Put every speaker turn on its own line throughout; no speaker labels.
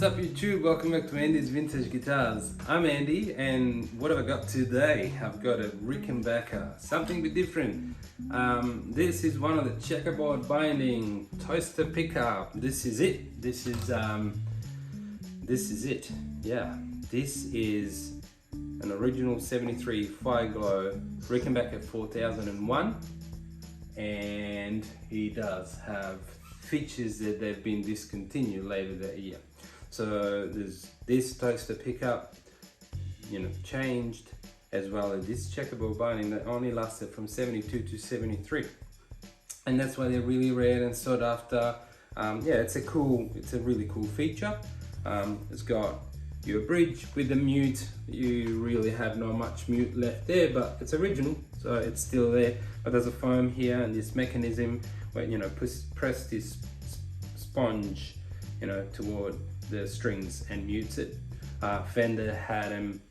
What's up YouTube? Welcome back to Andy's Vintage Guitars. I'm Andy, and what have I got today? I've got a Rickenbacker, something a bit different. This is one of the checkerboard binding Toaster Pickup. This is it. This is it. Yeah, this is an original 73 FIREGLO Rickenbacker 4001, and he does have features that they've been discontinued later that year. So there's this toaster pickup, changed, as well as this checkerboard binding that only lasted from 72 to 73, and that's why they're really rare and sought after. Yeah, it's a really cool feature. It's got your bridge with the mute. You really have not much mute left there, but it's original, so it's still there. But there's a foam here and this mechanism where press this sponge toward the strings and mutes it. Fender had them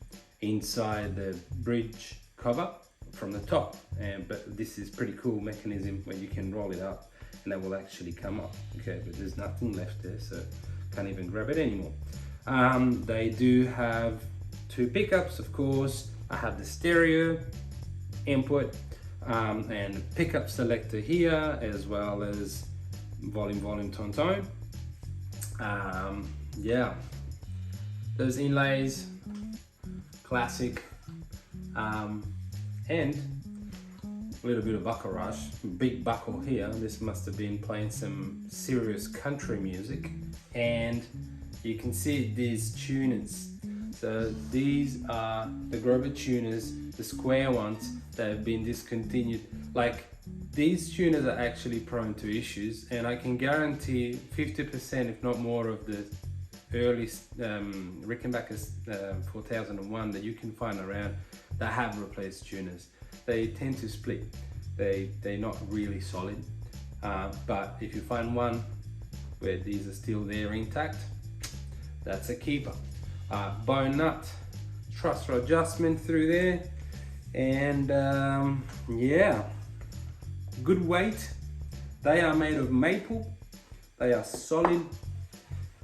inside the bridge cover from the top, but this is pretty cool mechanism where you can roll it up and that will actually come up. Okay, but there's nothing left there, so can't even grab it anymore. They do have two pickups, of course. I have the stereo input and pickup selector here, as well as volume, tone. Yeah, those inlays, classic, and a little bit of buckle rush, big buckle here. This must have been playing some serious country music, and you can see these tuners. So these are the Grover tuners, the square ones that have been discontinued. Like, these tuners are actually prone to issues, and I can guarantee 50% if not more of the early Rickenbackers 4001 that you can find around that have replaced tuners. They tend to split. They're not really solid, but if you find one where these are still there intact, that's a keeper. Bone nut, thruster adjustment through there, and yeah, good weight. They are made of maple. They are solid,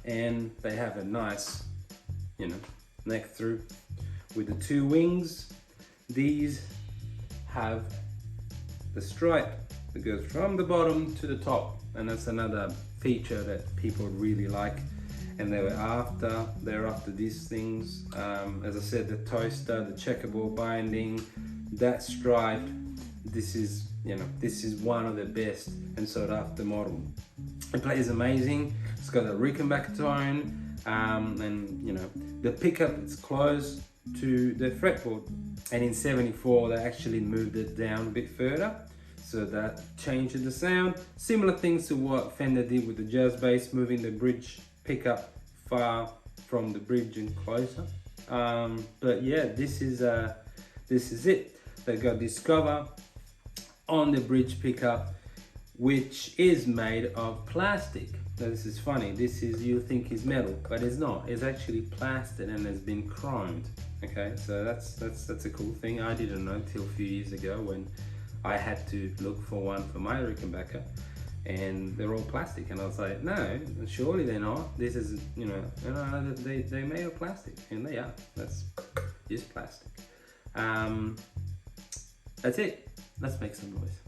and they have a nice, neck through with the two wings. These have the stripe that goes from the bottom to the top, and that's another feature that people really like. And they're after these things. As I said, the toaster, the checkerboard binding, that stripe. This is one of the best and sought after model. It plays amazing. It's got a Rickenbacker tone, and the pickup is close to the fretboard. And in 74, they actually moved it down a bit further, so that changed the sound. Similar things to what Fender did with the jazz bass, moving the bridge pickup far from the bridge and closer. But yeah, this is it. They got this cover on the bridge pickup, which is made of plastic. Now this is funny. You think is metal, but it's not. It's actually plastic and has been chromed. Okay, so that's a cool thing. I didn't know until a few years ago when I had to look for one for my Rickenbacker, and they're all plastic, and I was like, no, surely they're not. This is, they're made of plastic, and they are. That's just plastic. That's it. Let's make some noise.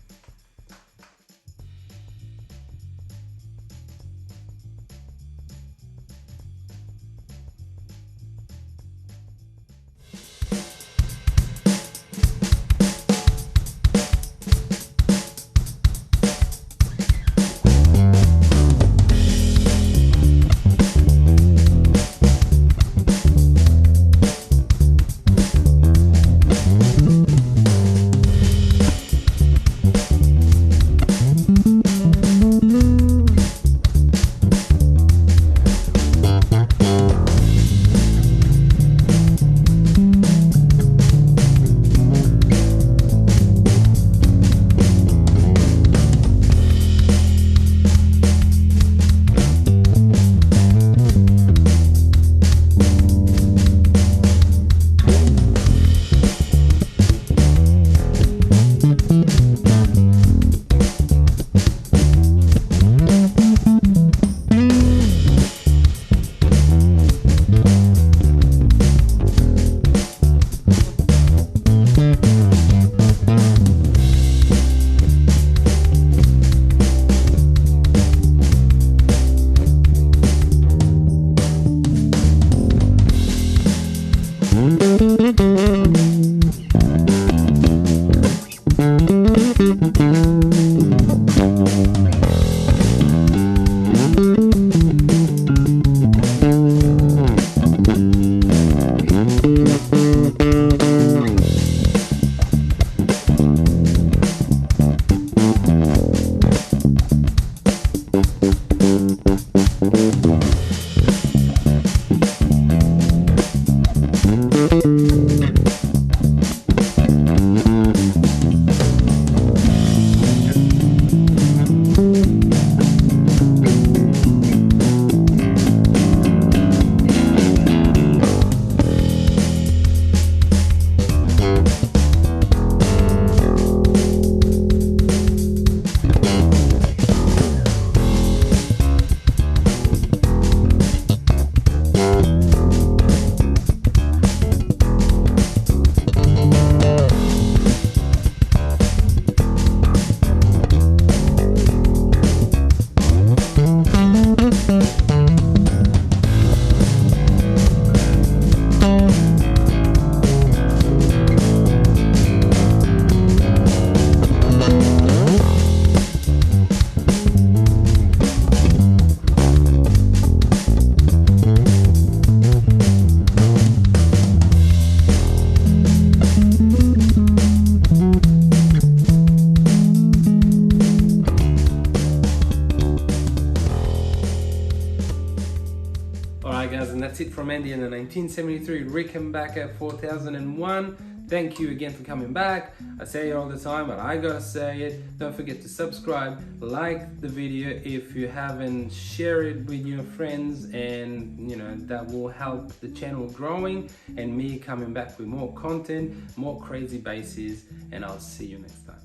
Guys, and that's it from Andy and the 1973 Rickenbacker 4001. Thank you again for coming back. I say it all the time, but I gotta say it. Don't forget to subscribe, like the video if you haven't, share it with your friends, and that will help the channel growing and me coming back with more content, more crazy basses, and I'll see you next time.